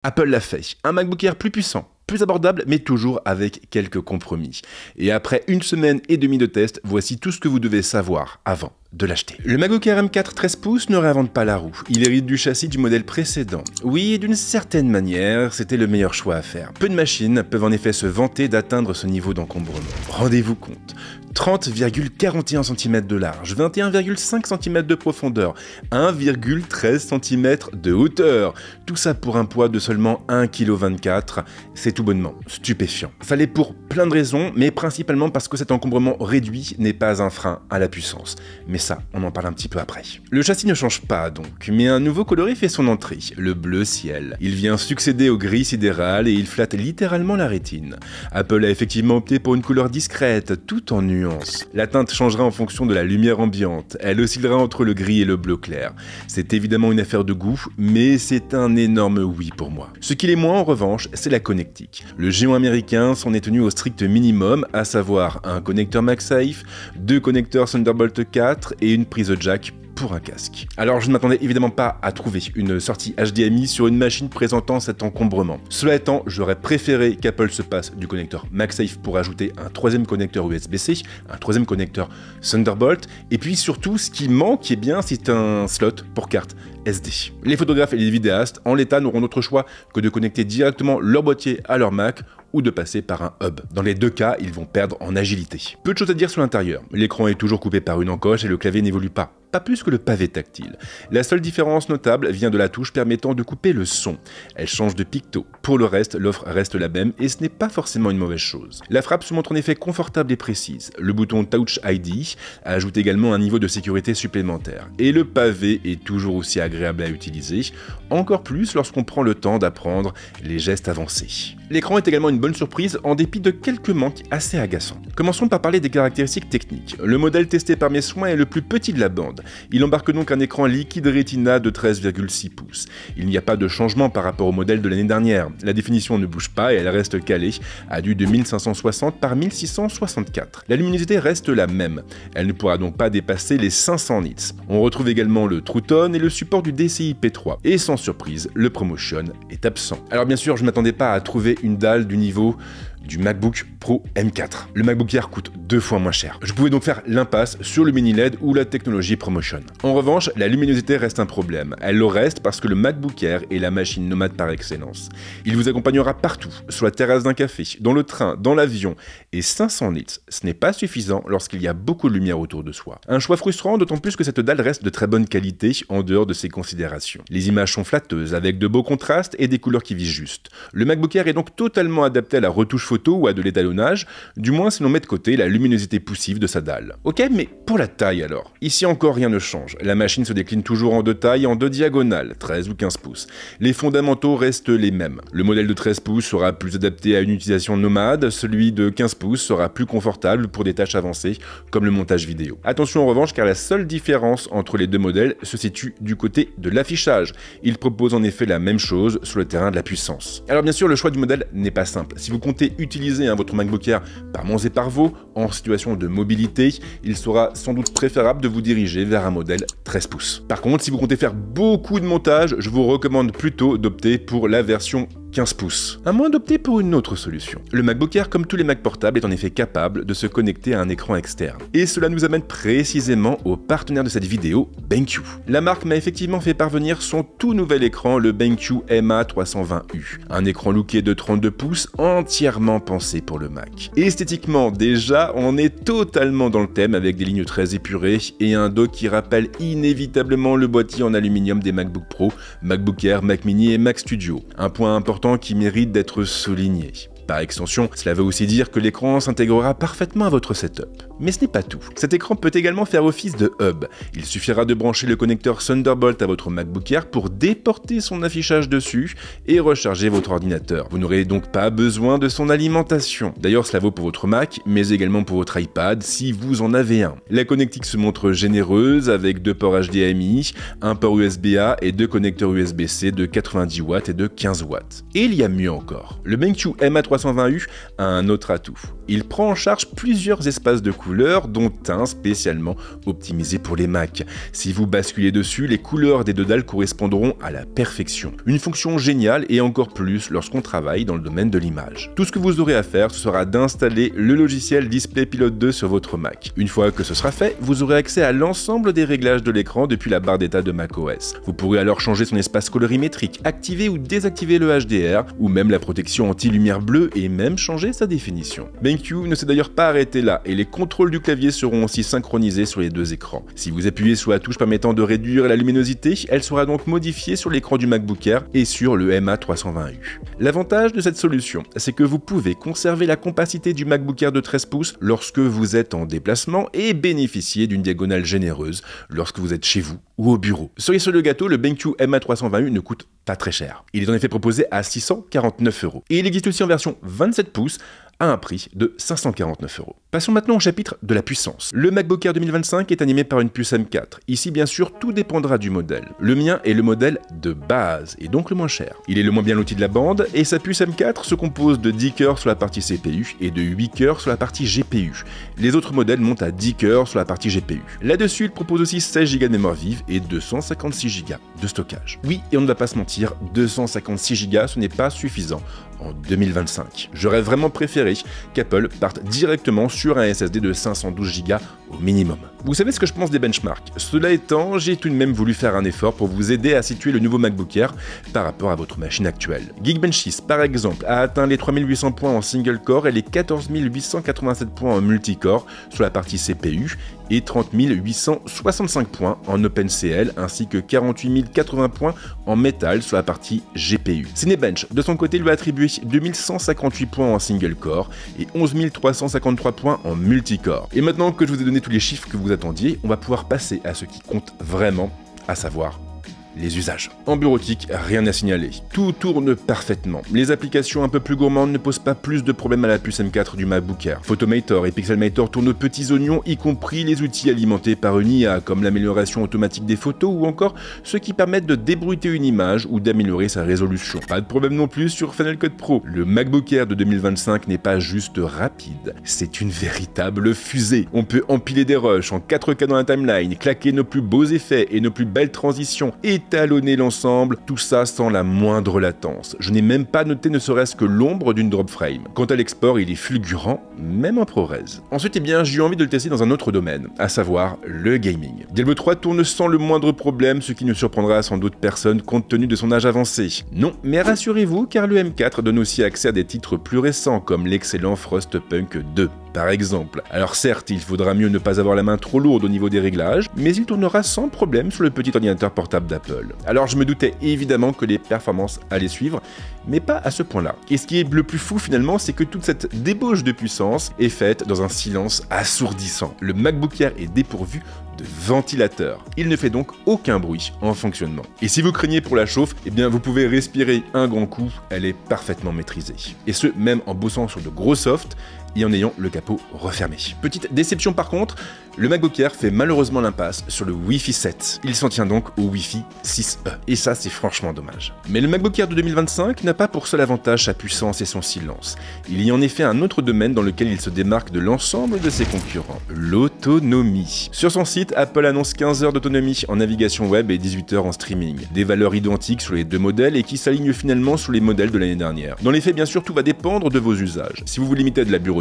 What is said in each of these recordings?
Apple l'a fait, un MacBook Air plus puissant, plus abordable, mais toujours avec quelques compromis. Et après 1 semaine et demie de test, voici tout ce que vous devez savoir avant de l'acheter. Le MacBook Air M4 13 pouces ne réinvente pas la roue, il hérite du châssis du modèle précédent. Oui, d'une certaine manière, c'était le meilleur choix à faire. Peu de machines peuvent en effet se vanter d'atteindre ce niveau d'encombrement. Rendez-vous compte, 30,41 cm de large, 21,5 cm de profondeur, 1,13 cm de hauteur. Tout ça pour un poids de seulement 1,24 kg, c'est tout bonnement stupéfiant. Fallait pour plein de raisons, mais principalement parce que cet encombrement réduit n'est pas un frein à la puissance. Mais ça, on en parle un petit peu après. Le châssis ne change pas donc, mais un nouveau coloris fait son entrée, le bleu ciel. Il vient succéder au gris sidéral et il flatte littéralement la rétine. Apple a effectivement opté pour une couleur discrète, tout en nuances. La teinte changera en fonction de la lumière ambiante, elle oscillera entre le gris et le bleu clair. C'est évidemment une affaire de goût, mais c'est un énorme oui pour moi. Ce qui l'est moins en revanche, c'est la connectique. Le géant américain s'en est tenu au strict minimum, à savoir un connecteur MagSafe, 2 connecteurs Thunderbolt 4 et une prise jack pour un casque. Alors je ne m'attendais évidemment pas à trouver une sortie HDMI sur une machine présentant cet encombrement. Cela étant, j'aurais préféré qu'Apple se passe du connecteur MagSafe pour ajouter un 3e connecteur USB-C, un 3e connecteur Thunderbolt, et puis surtout ce qui manque, eh bien, c'est un slot pour carte SD. Les photographes et les vidéastes, en l'état, n'auront d'autre choix que de connecter directement leur boîtier à leur Mac ou de passer par un hub. Dans les deux cas, ils vont perdre en agilité. Peu de choses à dire sur l'intérieur. L'écran est toujours coupé par une encoche et le clavier n'évolue pas plus que le pavé tactile. La seule différence notable vient de la touche permettant de couper le son. Elle change de picto. Pour le reste, l'offre reste la même et ce n'est pas forcément une mauvaise chose. La frappe se montre en effet confortable et précise. Le bouton Touch ID ajoute également un niveau de sécurité supplémentaire. Et le pavé est toujours aussi agréable à utiliser, encore plus lorsqu'on prend le temps d'apprendre les gestes avancés. L'écran est également une bonne surprise en dépit de quelques manques assez agaçants. Commençons par parler des caractéristiques techniques. Le modèle testé par mes soins est le plus petit de la bande. Il embarque donc un écran liquide Retina de 13,6 pouces. Il n'y a pas de changement par rapport au modèle de l'année dernière. La définition ne bouge pas et elle reste calée à du 2560 par 1664. La luminosité reste la même. Elle ne pourra donc pas dépasser les 500 nits. On retrouve également le True Tone et le support du DCI-P3. Et sans surprise, le ProMotion est absent. Alors bien sûr, je ne m'attendais pas à trouver une dalle du niveau du MacBook Pro M4. Le MacBook Air coûte 2 fois moins cher. Je pouvais donc faire l'impasse sur le mini LED ou la technologie ProMotion. En revanche, la luminosité reste un problème. Elle le reste parce que le MacBook Air est la machine nomade par excellence. Il vous accompagnera partout, sur la terrasse d'un café, dans le train, dans l'avion, et 500 nits, ce n'est pas suffisant lorsqu'il y a beaucoup de lumière autour de soi. Un choix frustrant, d'autant plus que cette dalle reste de très bonne qualité en dehors de ces considérations. Les images sont flatteuses, avec de beaux contrastes et des couleurs qui visent juste. Le MacBook Air est donc totalement adapté à la retouche photo ou à de l'étalonnage, du moins si l'on met de côté la luminosité poussive de sa dalle. Ok, mais pour la taille alors. Ici encore rien ne change. La machine se décline toujours en 2 tailles et en 2 diagonales, 13 ou 15 pouces. Les fondamentaux restent les mêmes. Le modèle de 13 pouces sera plus adapté à une utilisation nomade, celui de 15 pouces sera plus confortable pour des tâches avancées comme le montage vidéo. Attention en revanche car la seule différence entre les deux modèles se situe du côté de l'affichage. Il propose en effet la même chose sur le terrain de la puissance. Alors bien sûr le choix du modèle n'est pas simple. Si vous comptez utiliser votre MacBook Air par Monts et par Vaux en situation de mobilité, il sera sans doute préférable de vous diriger vers un modèle 13 pouces. Par contre, si vous comptez faire beaucoup de montage, je vous recommande plutôt d'opter pour la version 15 pouces, à moins d'opter pour une autre solution. Le MacBook Air, comme tous les Mac portables, est en effet capable de se connecter à un écran externe. Et cela nous amène précisément au partenaire de cette vidéo, BenQ. La marque m'a effectivement fait parvenir son tout nouvel écran, le BenQ MA320U. Un écran looké de 32 pouces, entièrement pensé pour le Mac. Esthétiquement, déjà, on est totalement dans le thème avec des lignes très épurées et un dos qui rappelle inévitablement le boîtier en aluminium des MacBook Pro, MacBook Air, Mac Mini et Mac Studio. Un point important qui mérite d'être souligné. Par extension, cela veut aussi dire que l'écran s'intégrera parfaitement à votre setup. Mais ce n'est pas tout. Cet écran peut également faire office de hub. Il suffira de brancher le connecteur Thunderbolt à votre MacBook Air pour déporter son affichage dessus et recharger votre ordinateur. Vous n'aurez donc pas besoin de son alimentation. D'ailleurs, cela vaut pour votre Mac, mais également pour votre iPad si vous en avez un. La connectique se montre généreuse avec 2 ports HDMI, un port USB-A et 2 connecteurs USB-C de 90 watts et de 15 watts. Et il y a mieux encore. Le BenQ MA320 320U a un autre atout. Il prend en charge plusieurs espaces de couleurs, dont un spécialement optimisé pour les Mac. Si vous basculez dessus, les couleurs des deux dalles correspondront à la perfection. Une fonction géniale et encore plus lorsqu'on travaille dans le domaine de l'image. Tout ce que vous aurez à faire, ce sera d'installer le logiciel Display Pilot 2 sur votre Mac. Une fois que ce sera fait, vous aurez accès à l'ensemble des réglages de l'écran depuis la barre d'état de macOS. Vous pourrez alors changer son espace colorimétrique, activer ou désactiver le HDR, ou même la protection anti-lumière bleue et même changer sa définition. BenQ ne s'est d'ailleurs pas arrêté là et les contrôles du clavier seront aussi synchronisés sur les deux écrans. Si vous appuyez sur la touche permettant de réduire la luminosité, elle sera donc modifiée sur l'écran du MacBook Air et sur le MA320U. L'avantage de cette solution, c'est que vous pouvez conserver la compacité du MacBook Air de 13 pouces lorsque vous êtes en déplacement et bénéficier d'une diagonale généreuse lorsque vous êtes chez vous ou au bureau. Cerise sur le gâteau, le BenQ MA320U ne coûte pas très cher. Il est en effet proposé à 649 €. Et il existe aussi en version 27 pouces à un prix de 549 €. Passons maintenant au chapitre de la puissance. Le MacBook Air 2025 est animé par une puce M4. Ici, bien sûr, tout dépendra du modèle. Le mien est le modèle de base, et donc le moins cher. Il est le moins bien loti de la bande, et sa puce M4 se compose de 10 cœurs sur la partie CPU et de 8 cœurs sur la partie GPU. Les autres modèles montent à 10 cœurs sur la partie GPU. Là-dessus, il propose aussi 16 Go de mémoire vive et 256 Go de stockage. Oui, et on ne va pas se mentir, 256 Go, ce n'est pas suffisant en 2025. J'aurais vraiment préféré qu'Apple parte directement sur un SSD de 512 Go au minimum. Vous savez ce que je pense des benchmarks. Cela étant, j'ai tout de même voulu faire un effort pour vous aider à situer le nouveau MacBook Air par rapport à votre machine actuelle. Geekbench 6, par exemple, a atteint les 3800 points en single core et les 14 887 points en multicore sur la partie CPU et 30 865 points en OpenCL ainsi que 48 080 points en Metal sur la partie GPU. Cinebench, de son côté, lui a attribué 2158 points en single core et 11 353 points en multicore. Et maintenant que je vous ai donné tous les chiffres que vous attendiez, on va pouvoir passer à ce qui compte vraiment, à savoir les usages. En bureautique, rien à signaler. Tout tourne parfaitement. Les applications un peu plus gourmandes ne posent pas plus de problèmes à la puce M4 du MacBook Air. Photomator et Pixelmator tournent aux petits oignons, y compris les outils alimentés par une IA, comme l'amélioration automatique des photos ou encore ceux qui permettent de débruiter une image ou d'améliorer sa résolution. Pas de problème non plus sur Final Cut Pro. Le MacBook Air de 2025 n'est pas juste rapide, c'est une véritable fusée. On peut empiler des rushs en 4K dans la timeline, claquer nos plus beaux effets et nos plus belles transitions, étalonner l'ensemble, tout ça sans la moindre latence. Je n'ai même pas noté ne serait-ce que l'ombre d'une drop frame. Quant à l'export, il est fulgurant, même en ProRes. Ensuite, j'ai eu envie de le tester dans un autre domaine, à savoir le gaming. Diablo 3 tourne sans le moindre problème, ce qui ne surprendra sans doute personne compte tenu de son âge avancé. Non, mais rassurez-vous, car le M4 donne aussi accès à des titres plus récents, comme l'excellent Frostpunk 2. Par exemple. Alors certes, il faudra mieux ne pas avoir la main trop lourde au niveau des réglages, mais il tournera sans problème sur le petit ordinateur portable d'Apple. Alors je me doutais évidemment que les performances allaient suivre, mais pas à ce point-là. Et ce qui est le plus fou finalement, c'est que toute cette débauche de puissance est faite dans un silence assourdissant. Le MacBook Air est dépourvu de ventilateur. Il ne fait donc aucun bruit en fonctionnement. Et si vous craignez pour la chauffe, vous pouvez respirer un grand coup, elle est parfaitement maîtrisée. Et ce, même en bossant sur de gros softs, et en ayant le capot refermé. Petite déception par contre, le MacBook Air fait malheureusement l'impasse sur le Wi-Fi 7. Il s'en tient donc au Wi-Fi 6E. Et ça, c'est franchement dommage. Mais le MacBook Air de 2025 n'a pas pour seul avantage sa puissance et son silence. Il y a en effet un autre domaine dans lequel il se démarque de l'ensemble de ses concurrents, l'autonomie. Sur son site, Apple annonce 15 heures d'autonomie en navigation web et 18 heures en streaming. Des valeurs identiques sur les deux modèles et qui s'alignent finalement sur les modèles de l'année dernière. Dans les faits, bien sûr, tout va dépendre de vos usages. Si vous vous limitez à de la bureautique,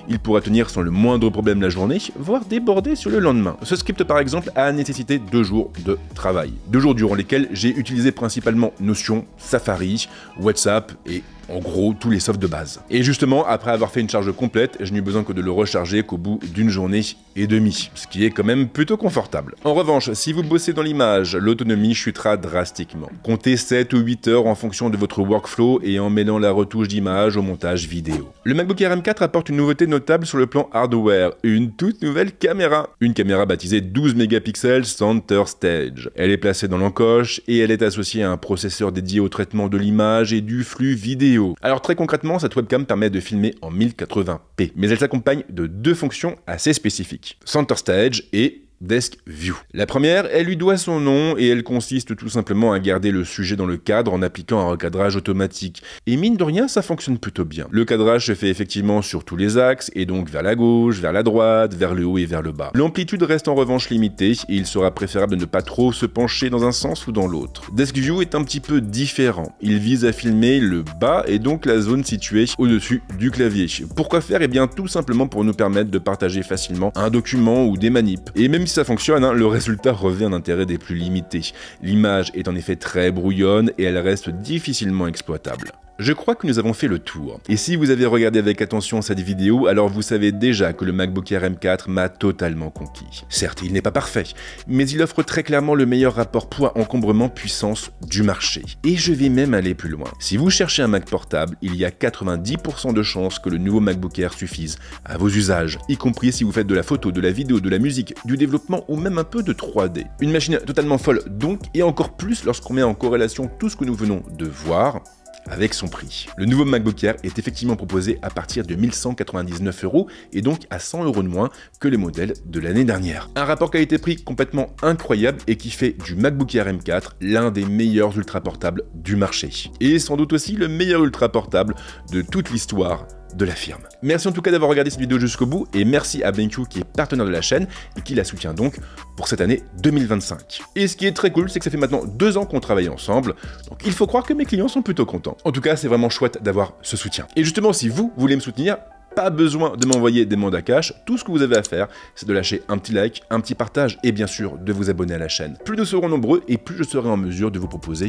il pourra tenir sans le moindre problème la journée, voire déborder sur le lendemain. Ce script par exemple a nécessité 2 jours de travail. 2 jours durant lesquels j'ai utilisé principalement Notion, Safari, WhatsApp et en gros tous les softs de base. Et justement, après avoir fait une charge complète, je n'ai eu besoin que de le recharger qu'au bout d'une journée et demie, ce qui est quand même plutôt confortable. En revanche, si vous bossez dans l'image, l'autonomie chutera drastiquement. Comptez 7 ou 8 heures en fonction de votre workflow et en mêlant la retouche d'image au montage vidéo. Le MacBook Air M4 apporte une nouveauté notable sur le plan hardware, une toute nouvelle caméra. Une caméra baptisée 12 mégapixels Center Stage. Elle est placée dans l'encoche et elle est associée à un processeur dédié au traitement de l'image et du flux vidéo. Alors très concrètement, cette webcam permet de filmer en 1080p, mais elle s'accompagne de 2 fonctions assez spécifiques, Center Stage et Desk View. La première, elle lui doit son nom et elle consiste tout simplement à garder le sujet dans le cadre en appliquant un recadrage automatique. Et mine de rien, ça fonctionne plutôt bien. Le cadrage se fait effectivement sur tous les axes et donc vers la gauche, vers la droite, vers le haut et vers le bas. L'amplitude reste en revanche limitée et il sera préférable de ne pas trop se pencher dans un sens ou dans l'autre. Desk View est un petit peu différent. Il vise à filmer le bas et donc la zone située au-dessus du clavier. Pourquoi faire? Eh bien tout simplement pour nous permettre de partager facilement un document ou des manips. Et même si ça fonctionne, le résultat revêt un intérêt des plus limités. L'image est en effet très brouillonne et elle reste difficilement exploitable. Je crois que nous avons fait le tour. Et si vous avez regardé avec attention cette vidéo, alors vous savez déjà que le MacBook Air M4 m'a totalement conquis. Certes, il n'est pas parfait, mais il offre très clairement le meilleur rapport poids-encombrement-puissance du marché. Et je vais même aller plus loin. Si vous cherchez un Mac portable, il y a 90% de chances que le nouveau MacBook Air suffise à vos usages, y compris si vous faites de la photo, de la vidéo, de la musique, du développement ou même un peu de 3D. Une machine totalement folle donc, et encore plus lorsqu'on met en corrélation tout ce que nous venons de voir avec son prix. Le nouveau MacBook Air est effectivement proposé à partir de 1199 € et donc à 100 € de moins que les modèles de l'année dernière. Un rapport qualité-prix complètement incroyable et qui fait du MacBook Air M4 l'un des meilleurs ultra portables du marché. Et sans doute aussi le meilleur ultra portable de toute l'histoire de la firme. Merci en tout cas d'avoir regardé cette vidéo jusqu'au bout et merci à BenQ qui est partenaire de la chaîne et qui la soutient donc pour cette année 2025. Et ce qui est très cool, c'est que ça fait maintenant 2 ans qu'on travaille ensemble, donc il faut croire que mes clients sont plutôt contents. En tout cas, c'est vraiment chouette d'avoir ce soutien. Et justement, si vous voulez me soutenir, pas besoin de m'envoyer des mandats cash, tout ce que vous avez à faire, c'est de lâcher un petit like, un petit partage et bien sûr de vous abonner à la chaîne. Plus nous serons nombreux et plus je serai en mesure de vous proposer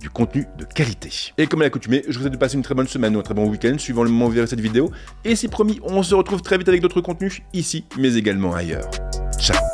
du contenu de qualité. Et comme à l'accoutumée, je vous souhaite de passer une très bonne semaine ou un très bon week-end suivant le moment où vous verrez cette vidéo. Et c'est promis, on se retrouve très vite avec d'autres contenus ici, mais également ailleurs. Ciao.